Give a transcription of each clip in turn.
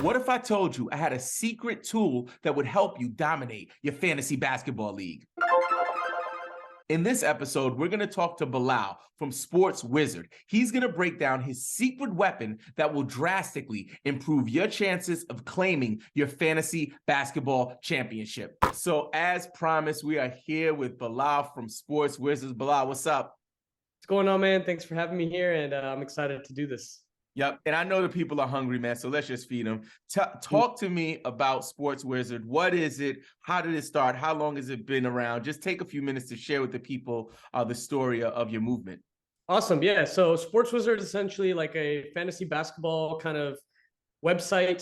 What if I told you I had a secret tool that would help you dominate your fantasy basketball league? In this episode, we're going to talk to Bilal from Sports Wizard. He's going to break down his secret weapon that will drastically improve your chances of claiming your fantasy basketball championship. So as promised, we are here with Bilal from Sports Wizards. Bilal, what's up? What's going on, man? Thanks for having me here, and I'm excited to do this. Yep. And I know the people are hungry, man. So let's just feed them. Talk to me about Sports Wizard. What is it? How did it start? How long has it been around? Just take a few minutes to share with the people the story of your movement. Awesome. Yeah. So Sports Wizard is essentially like a fantasy basketball kind of website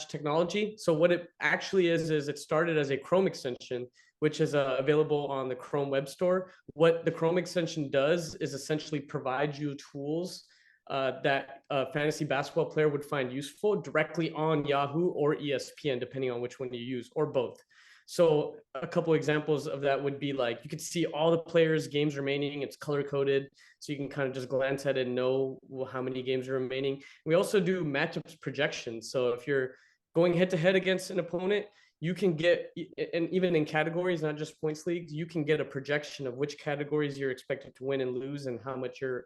/ technology. So what it actually is it started as a Chrome extension, which is available on the Chrome Web Store. What the Chrome extension does is essentially provide you tools that a fantasy basketball player would find useful directly on Yahoo or ESPN, depending on which one you use, or both. So a couple examples of that would be like, you could see all the players' games remaining. It's color coded, so you can kind of just glance at it and know how many games are remaining. We also do matchups projections. So if you're going head to head against an opponent, you can get, and even in categories, not just points leagues, you can get a projection of which categories you're expected to win and lose and how much you're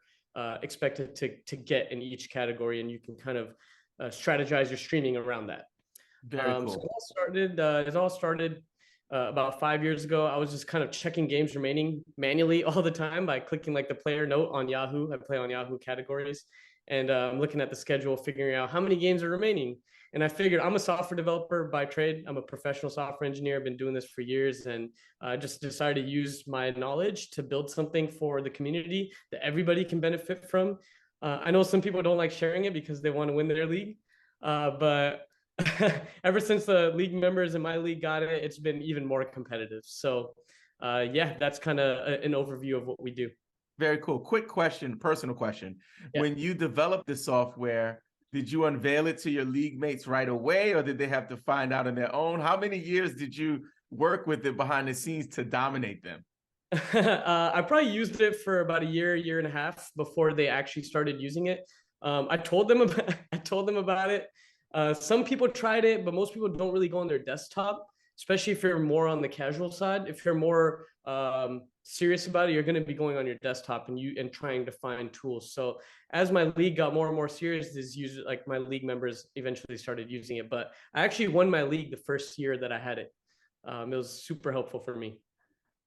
expected to get in each category, and you can kind of strategize your streaming around that. Very cool. So it all started about 5 years ago. I was just kind of checking games remaining manually all the time by clicking like the player note on Yahoo. I play on Yahoo categories, and I'm looking at the schedule, figuring out how many games are remaining. And I figured, I'm a software developer by trade. I'm a professional software engineer. I've been doing this for years, and I just decided to use my knowledge to build something for the community that everybody can benefit from. I know some people don't like sharing it because they want to win their league, but ever since the league members in my league got it, it's been even more competitive. So yeah, that's kind of an overview of what we do. Very cool. Quick question, personal question. Yeah. When you developed the software, did you unveil it to your league mates right away, or did they have to find out on their own? How many years did you work with it behind the scenes to dominate them? I probably used it for about a year and a half before they actually started using it. I told them about it. Some people tried it, but most people don't really go on their desktop, especially if you're more on the casual side. If you're more serious about it, you're going to be going on your desktop and trying to find tools. So as my league got more and more serious, like my league members eventually started using it. But I actually won my league the first year that I had it. It was super helpful for me.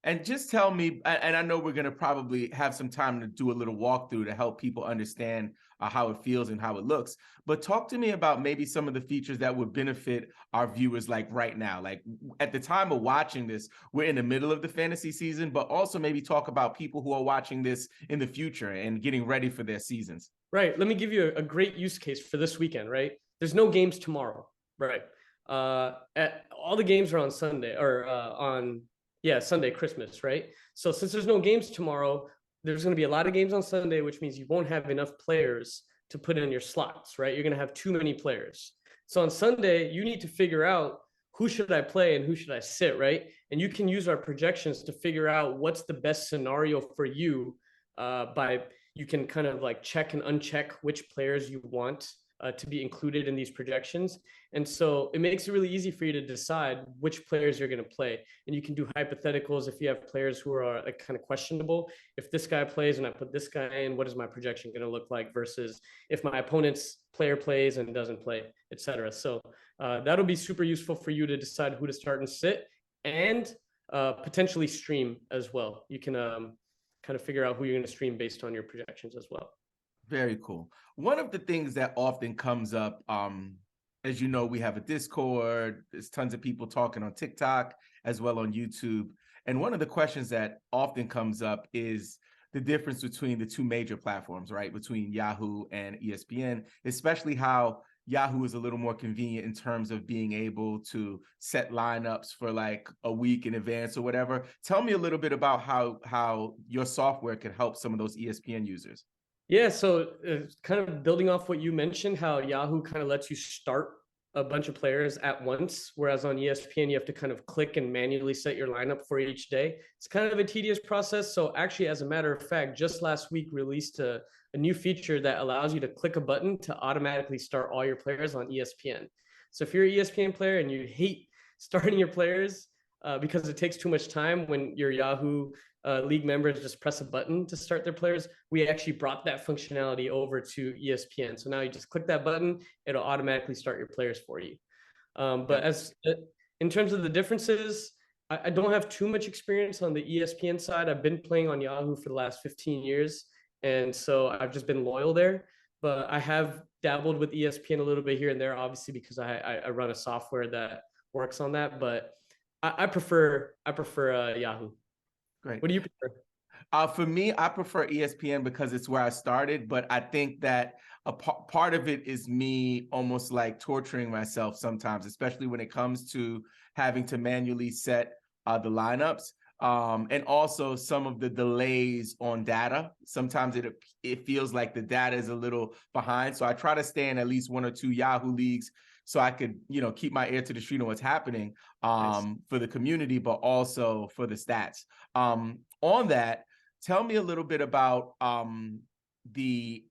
And just tell me, and I know we're going to probably have some time to do a little walkthrough to help people understand how it feels and how it looks, but talk to me about maybe some of the features that would benefit our viewers like right now. Like at the time of watching this, we're in the middle of the fantasy season, but also maybe talk about people who are watching this in the future and getting ready for their seasons. Right. Let me give you a great use case for this weekend, right? There's no games tomorrow, right? All the games are on Sunday or Sunday, Christmas, right? So since there's no games tomorrow, there's going to be a lot of games on Sunday, which means you won't have enough players to put in your slots, right? You're going to have too many players. So on Sunday, you need to figure out who should I play and who should I sit, right? And you can use our projections to figure out what's the best scenario for you you can kind of like check and uncheck which players you want to be included in these projections. And so it makes it really easy for you to decide which players you're going to play. And you can do hypotheticals if you have players who are like kind of questionable. If this guy plays and I put this guy in, what is my projection going to look like versus if my opponent's player plays and doesn't play, etc. So that'll be super useful for you to decide who to start and sit, and potentially stream as well. You can kind of figure out who you're going to stream based on your projections as well. Very cool. One of the things that often comes up, as you know, we have a Discord, there's tons of people talking on TikTok as well on YouTube. And one of the questions that often comes up is the difference between the two major platforms, right? Between Yahoo and ESPN, especially how Yahoo is a little more convenient in terms of being able to set lineups for like a week in advance or whatever. Tell me a little bit about how your software could help some of those ESPN users. Yeah, so kind of building off what you mentioned, how Yahoo kind of lets you start a bunch of players at once, whereas on ESPN, you have to kind of click and manually set your lineup for each day. It's kind of a tedious process. So actually, as a matter of fact, just last week released a new feature that allows you to click a button to automatically start all your players on ESPN. So if you're an ESPN player and you hate starting your players because it takes too much time when your Yahoo league members just press a button to start their players, we actually brought that functionality over to ESPN. So now you just click that button, it'll automatically start your players for you. But as in terms of the differences, I don't have too much experience on the ESPN side. I've been playing on Yahoo for the last 15 years. And so I've just been loyal there. But I have dabbled with ESPN a little bit here and there, obviously, because I run a software that works on that. But I prefer Yahoo. Great. What do you prefer? For me, I prefer ESPN because it's where I started, but I think that a part of it is me almost like torturing myself sometimes, especially when it comes to having to manually set the lineups. And also some of the delays on data. Sometimes it feels like the data is a little behind. So I try to stay in at least one or two Yahoo leagues so I could, keep my ear to the street on what's happening for the community, but also for the stats. On that, tell me a little bit about the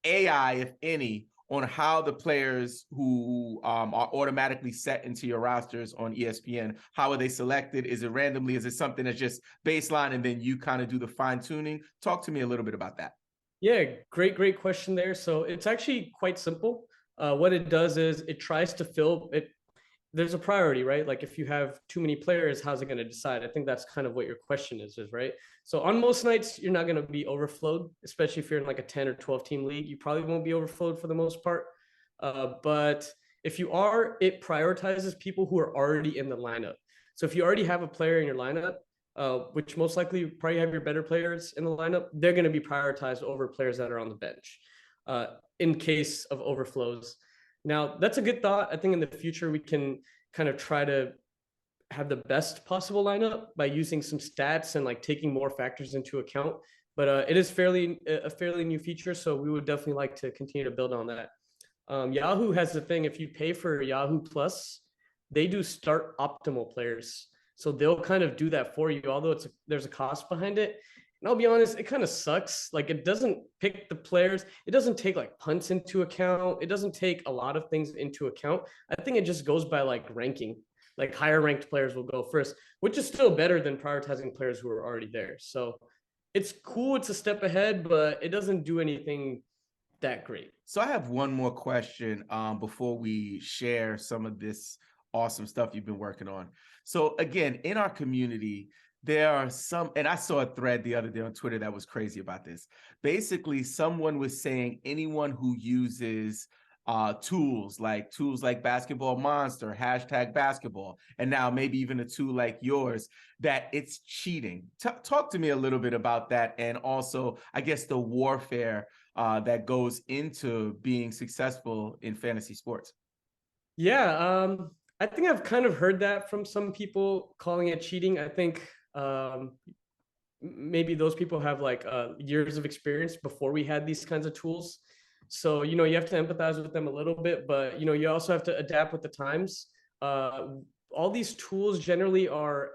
AI, if any, on how the players who are automatically set into your rosters on ESPN, how are they selected? Is it randomly? Is it something that's just baseline and then you kind of do the fine tuning? Talk to me a little bit about that. Yeah, great question there. So it's actually quite simple. What it does is it tries to fill it. There's a priority, right? Like if you have too many players, how's it going to decide? I think that's kind of what your question is, right? So on most nights, you're not going to be overflowed, especially if you're in like a 10 or 12 team league. You probably won't be overflowed for the most part. But if you are, it prioritizes people who are already in the lineup. So if you already have a player in your lineup, which most likely you probably have your better players in the lineup, they're going to be prioritized over players that are on the bench in case of overflows. Now, that's a good thought. I think in the future, we can kind of try to have the best possible lineup by using some stats and like taking more factors into account. But it is a fairly new feature, so we would definitely like to continue to build on that. Yahoo has the thing, if you pay for Yahoo Plus, they do start optimal players. So they'll kind of do that for you, although there's a cost behind it. And I'll be honest, it kind of sucks. Like it doesn't pick the players. It doesn't take like punts into account. It doesn't take a lot of things into account. I think it just goes by like ranking. Like higher ranked players will go first, which is still better than prioritizing players who are already there. So it's cool. It's a step ahead, but it doesn't do anything that great. So I have one more question before we share some of this awesome stuff you've been working on. So again, in our community, there are some, and I saw a thread the other day on Twitter that was crazy about this. Basically, someone was saying anyone who uses tools like Basketball Monster, #basketball, and now maybe even a tool like yours, that it's cheating. Talk to me a little bit about that, and also, I guess, the warfare that goes into being successful in fantasy sports. Yeah, I think I've kind of heard that from some people calling it cheating. I think maybe those people have like years of experience before we had these kinds of tools. So, you have to empathize with them a little bit, but, you also have to adapt with the times. All these tools generally are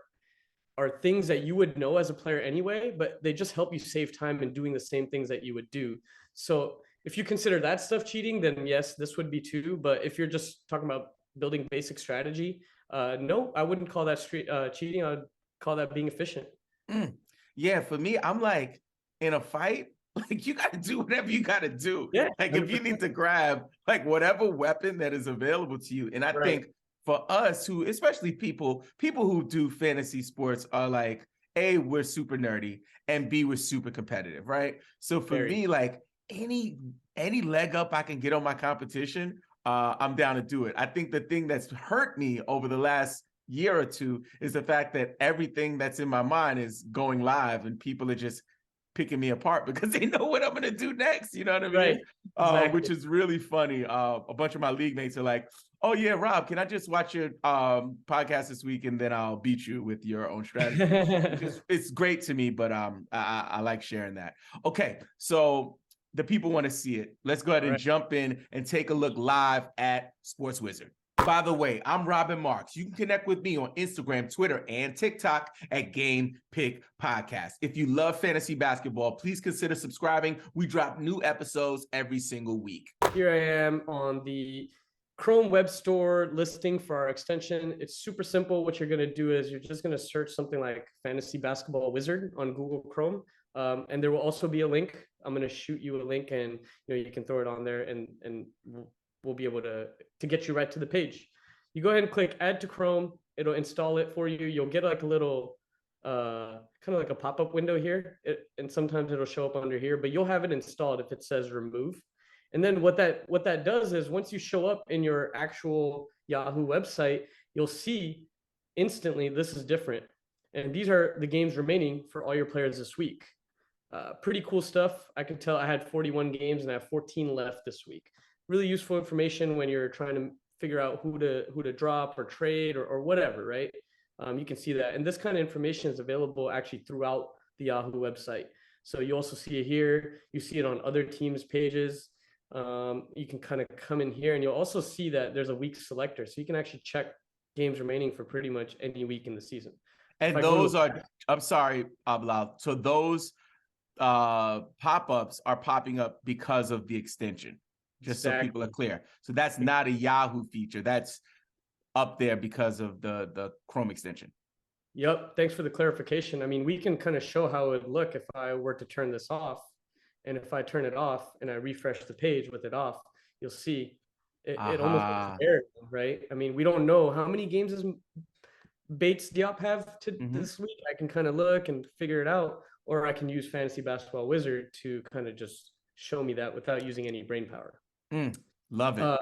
things that you would know as a player anyway, but they just help you save time in doing the same things that you would do. So if you consider that stuff cheating, then yes, this would be too. But if you're just talking about building basic strategy, no, I wouldn't call that cheating. I would call that being efficient. Yeah, for me, I'm like, in a fight, like you got to do whatever you got to do. Yeah, like 100%. If you need to grab like whatever weapon that is available to you. And I think for us who, especially people who do fantasy sports are like, A, we're super nerdy, and B, we're super competitive, right? So for me, like any leg up I can get on my competition, I'm down to do it. I think the thing that's hurt me over the last year or two is the fact that everything that's in my mind is going live and people are just picking me apart because they know what I'm going to do next. You know what I mean? Right. Exactly. Which is really funny. A bunch of my league mates are like, oh yeah, Rob, can I just watch your podcast this week and then I'll beat you with your own strategy? It's great to me, but I like sharing that. Okay, so the people want to see it. Let's go ahead and jump in and take a look live at Sports Wizard. By the way, I'm Robin Marks. You can connect with me on Instagram, Twitter, and TikTok at Game Pick Podcast. If you love fantasy basketball, please consider subscribing. We drop new episodes every single week. Here I am on the Chrome Web Store listing for our extension. It's super simple. What you're going to do is you're just going to search something like Fantasy Basketball Wizard on Google Chrome. And there will also be a link. I'm going to shoot you a link, and you can throw it on there, and we'll be able to get you right to the page. You go ahead and click Add to Chrome. It'll install it for you. You'll get like a little kind of like a pop-up window here, and sometimes it'll show up under here, but you'll have it installed if it says remove. And then what that does is once you show up in your actual Yahoo website, you'll see instantly this is different. And these are the games remaining for all your players this week. Pretty cool stuff. I can tell I had 41 games and I have 14 left this week. Really useful information when you're trying to figure out who to drop or trade or whatever, right? You can see that. And this kind of information is available actually throughout the Yahoo website. So you also see it here. You see it on other teams' pages. You can kind of come in here, and you'll also see that there's a week selector. So you can actually check games remaining for pretty much any week in the season. And those are, I'm sorry, Bilal. So those pop-ups are popping up because of the extension, just so people are clear. So that's not a Yahoo feature. That's up there because of the Chrome extension. Yep. Thanks for the clarification. I mean, we can kind of show how it would look if I were to turn this off. And if I turn it off and I refresh the page with it off, you'll see it almost looks bare, right? I mean, we don't know how many games does Bates Diop have to this week. I can kind of look and figure it out, or I can use Fantasy Basketball Wizard to kind of just show me that without using any brain power. Love it.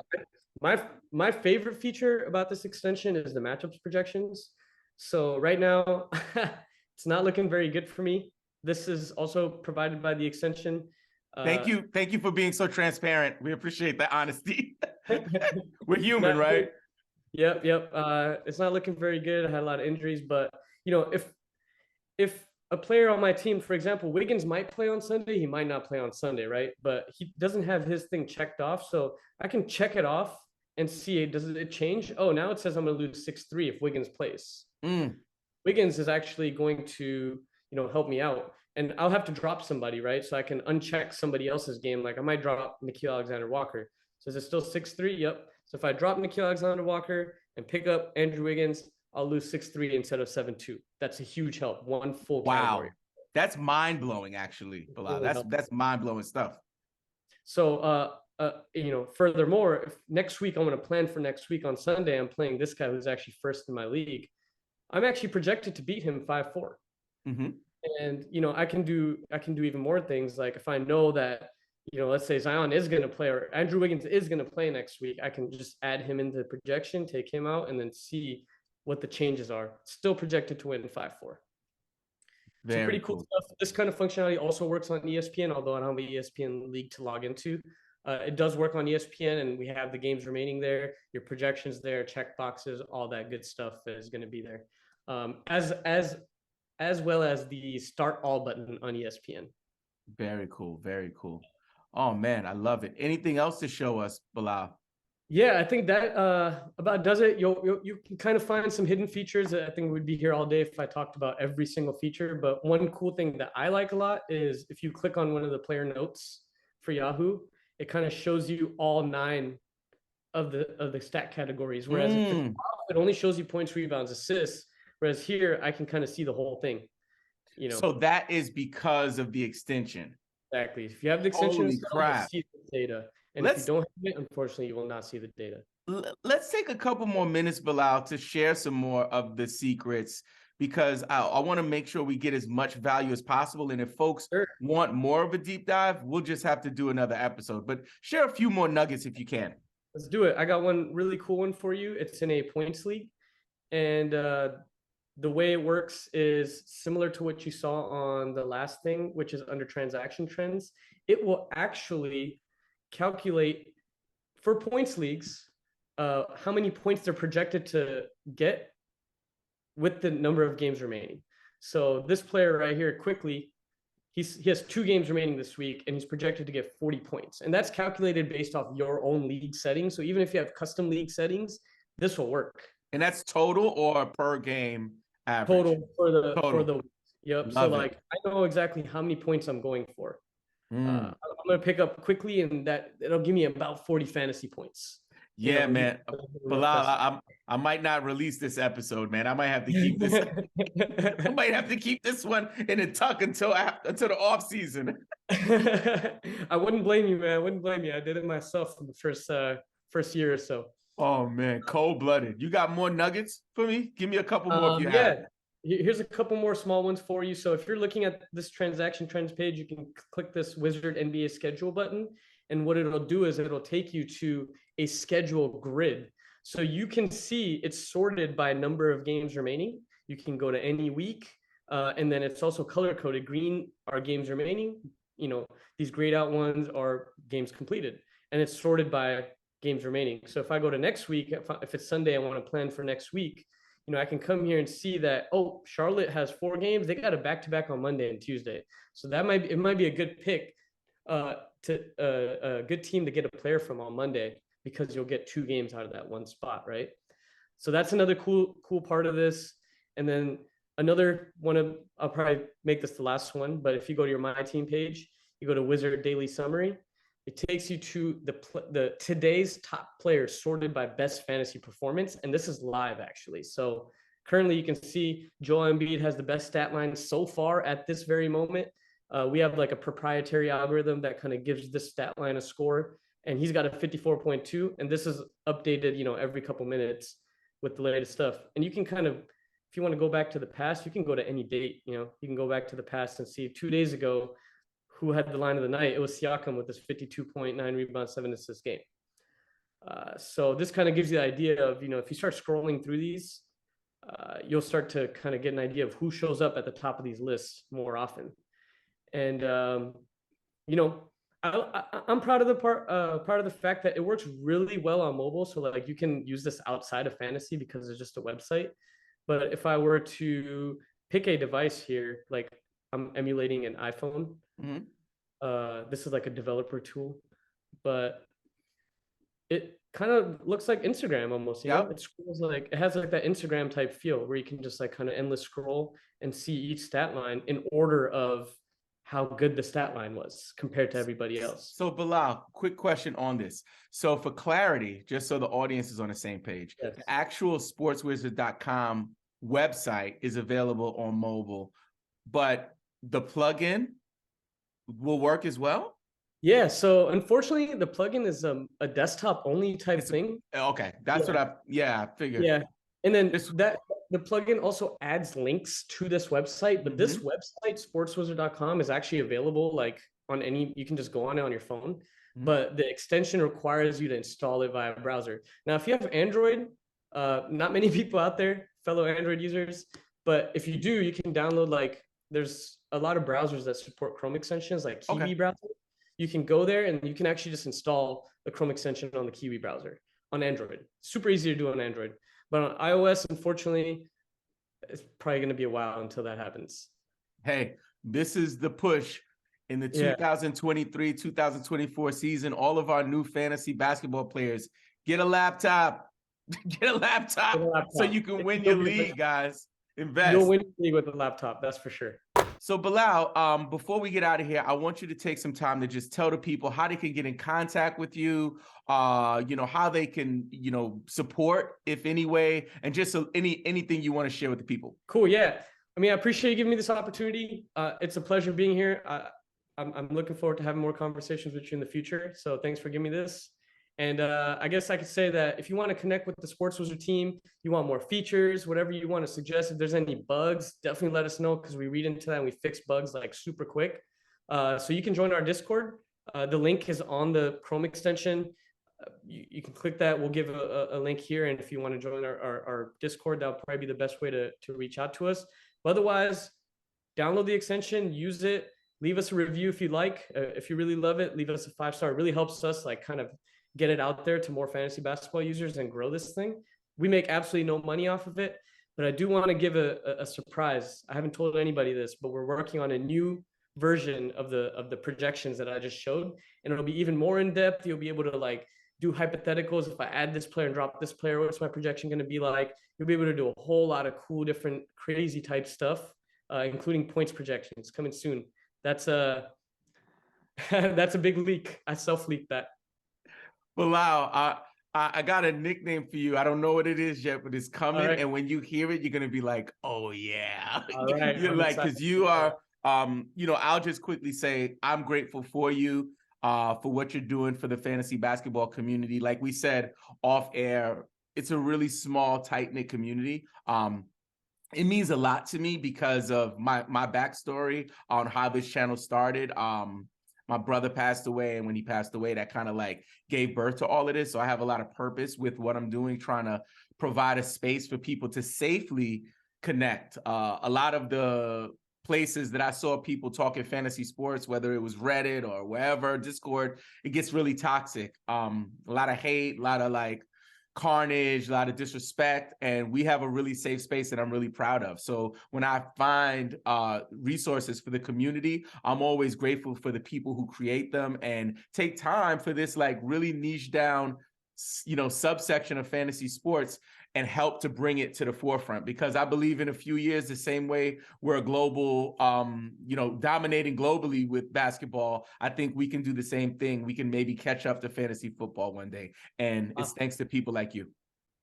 My favorite feature about this extension is the matchups projections. So right now, it's not looking very good for me. This is also provided by the extension. Thank you for being so transparent. We appreciate that honesty. We're human, right? Yep. It's not looking very good. I had a lot of injuries, but if a player on my team, for example, Wiggins might play on Sunday, he might not play on Sunday, right? But he doesn't have his thing checked off, so I can check it off and see, does it change? Oh, now it says I'm going to lose 6-3 if Wiggins plays. Wiggins is actually going to help me out, and I'll have to drop somebody, right? So I can uncheck somebody else's game. Like I might drop Nickeil Alexander-Walker. So is it still 6-3? Yep. So if I drop Nickeil Alexander-Walker and pick up Andrew Wiggins, I'll lose 6-3 instead of 7-2. That's a huge help. One full category. That's mind-blowing, actually, Bilal. That's mind-blowing stuff. So furthermore, if next week I'm going to plan for next week on Sunday, I'm playing this guy who's actually first in my league. I'm actually projected to beat him 5-4. And I can do even more things. Like if I know that let's say Zion is going to play or Andrew Wiggins is going to play next week, I can just add him into the projection, take him out, and then see what the changes are. Still projected to win 5-4. Very pretty cool stuff. This kind of functionality also works on ESPN, although I don't have an ESPN league to log into. It does work on ESPN, and we have the games remaining there, your projections there, check boxes, all that good stuff is going to be there. As well as the start all button on ESPN. Very cool. Very cool. Oh man, I love it. Anything else to show us, Bilal? Yeah, I think that about does it. You can kind of find some hidden features. I think we'd be here all day if I talked about every single feature. But one cool thing that I like a lot is if you click on one of the player notes for Yahoo, it kind of shows you all 9 of the stat categories. Whereas if it only shows you points, rebounds, assists. Whereas here, I can kind of see the whole thing. So that is because of the extension. Exactly. If you have the extension, you see the data. And if you don't have it, unfortunately, you will not see the data. Let's take a couple more minutes, Bilal, to share some more of the secrets, because I want to make sure we get as much value as possible. And if folks want more of a deep dive, we'll just have to do another episode. But share a few more nuggets if you can. Let's do it. I got one really cool one for you. It's in a points league. And the way it works is similar to what you saw on the last thing, which is under transaction trends. It will actually calculate for points leagues how many points they're projected to get with the number of games remaining. So this player right here, quickly, he has 2 games remaining this week, and he's projected to get 40 points. And that's calculated based off your own league settings. So even if you have custom league settings, this will work. And that's total or per game average? Total for the yep. Love so like I know exactly how many points I'm going for. I'm going to pick up quickly, and it'll give me about 40 fantasy points. Yeah, man. Bilal, Fest. I might not release this episode, man. I might have to keep this. I might have to keep this one in a tuck until the off season. I wouldn't blame you, man. I wouldn't blame you. I did it myself in the first year or so. Oh man, cold-blooded. You got more nuggets for me? Give me a couple more if you have. Yeah. Here's a couple more small ones for you. So if you're looking at this transaction trends page, you can click this Wizard NBA schedule button. And what it'll do is it'll take you to a schedule grid. So you can see it's sorted by number of games remaining. You can go to any week. And then it's also color coded. Green are games remaining. These grayed out ones are games completed. And it's sorted by games remaining. So if I go to next week, if it's Sunday, I want to plan for next week, I can come here and see that, oh, Charlotte has 4 games. They got a back-to-back on Monday and Tuesday. So it might be a good pick to a good team to get a player from on Monday, because you'll get 2 games out of that one spot, right? So that's another cool part of this. And then another one I'll probably make this the last one, but if you go to your My Team page, you go to Wizard Daily Summary, it takes you to the today's top players sorted by best fantasy performance, and this is live actually. So currently, you can see Joel Embiid has the best stat line so far at this very moment. We have like a proprietary algorithm that kind of gives this stat line a score, and he's got a 54.2, and this is updated, every couple minutes with the latest stuff. And you can kind of, if you want to go back to the past, you can go to any date. You can go back to the past and see 2 days ago who had the line of the night. It was Siakam with this 52.9 rebounds, 7 assists game. So this kind of gives you the idea of, if you start scrolling through these, you'll start to kind of get an idea of who shows up at the top of these lists more often. And, I'm proud of the fact that it works really well on mobile. So like you can use this outside of fantasy because it's just a website. But if I were to pick a device here, like I'm emulating an iPhone. Mm-hmm. This is like a developer tool, but it kind of looks like Instagram almost. You know, it scrolls like, it has like that Instagram type feel where you can just like kind of endless scroll and see each stat line in order of how good the stat line was compared to everybody else. So Bilal, quick question on this. So for clarity, just so the audience is on the same page, yes, the actual sportswizard.com website is available on mobile, but the plugin will work as well? Yeah, so unfortunately, the plugin is a desktop only type thing. Okay, that's what I figured. Yeah, and then the plugin also adds links to this website, but this website, sportswizard.com, is actually available like on you can just go on it on your phone, but the extension requires you to install it via browser. Now, if you have Android, not many people out there, fellow Android users, but if you do, you can download there's a lot of browsers that support Chrome extensions like Kiwi browser. You can go there and you can actually just install the Chrome extension on the Kiwi browser on Android. Super easy to do on Android. But on iOS, unfortunately, it's probably going to be a while until that happens. Hey, this is the push in the 2023-2024 season. All of our new fantasy basketball players, get a laptop. Get a laptop so you can win your league, guys. Invest. You'll win the league with a laptop, that's for sure. So Bilal, before we get out of here, I want you to take some time to just tell the people how they can get in contact with you, how they can, support, if any way, and just anything you want to share with the people. Cool. Yeah. I mean, I appreciate you giving me this opportunity. It's a pleasure being here. I'm looking forward to having more conversations with you in the future. So thanks for giving me this. And I guess I could say that if you want to connect with the Sports Wizard team, you want more features, whatever you want to suggest, if there's any bugs, definitely let us know, because we read into that and we fix bugs like super quick. So you can join our Discord. The link is on the Chrome extension. You can click that. We'll give a link here. And if you want to join our Discord, that'll probably be the best way to reach out to us. But otherwise, download the extension, use it, leave us a review if you like. If you really love it, leave us a 5-star. It really helps us kind of get it out there to more fantasy basketball users and grow this thing. We make absolutely no money off of it, but I do want to give a surprise. I haven't told anybody this, but we're working on a new version of the projections that I just showed, and it'll be even more in depth. You'll be able to do hypotheticals. If I add this player and drop this player, what's my projection going to be like? You'll be able to do a whole lot of cool, different, crazy type stuff, including points projections coming soon. That's a big leak. I self-leaked that. Bilal, I got a nickname for you. I don't know what it is yet, but it's coming. right. And when you hear it, you're gonna be like, "Oh yeah!" All right. You're I'm like, excited. because you are. I'll just quickly say I'm grateful for you, for what you're doing for the fantasy basketball community. Like we said off air, it's a really small, tight knit community. It means a lot to me because of my backstory on how this channel started. My brother passed away, and when he passed away, that kind of like gave birth to all of this. So I have a lot of purpose with what I'm doing, trying to provide a space for people to safely connect. A lot of the places that I saw people talking fantasy sports, whether it was Reddit or wherever, Discord, it gets really toxic. A lot of hate, a lot of like carnage, a lot of disrespect, and we have a really safe space that I'm really proud of. So when I find resources for the community, I'm always grateful for the people who create them and take time for this like really niche down, subsection of fantasy sports and help to bring it to the forefront, because I believe in a few years, the same way we're a global, dominating globally with basketball, I think we can do the same thing. We can maybe catch up to fantasy football one day. And it's thanks to people like you.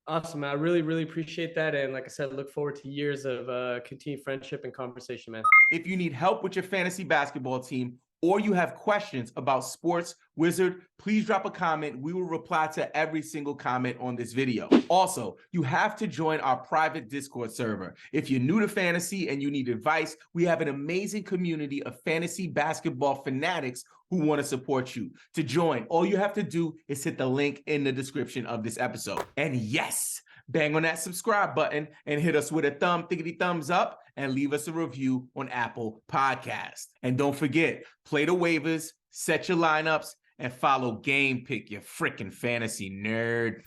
Awesome, man. I really, really appreciate that. And like I said, look forward to years of continued friendship and conversation, man. If you need help with your fantasy basketball team, or you have questions about sports, Wizard, please drop a comment. We will reply to every single comment on this video. Also, you have to join our private Discord server. If you're new to fantasy and you need advice, we have an amazing community of fantasy basketball fanatics who want to support you. To join, all you have to do is hit the link in the description of this episode. And yes, bang on that subscribe button and hit us with a thumbs up and leave us a review on Apple Podcasts. And don't forget, play the waivers, set your lineups, and follow Game Pick, you freaking fantasy nerd.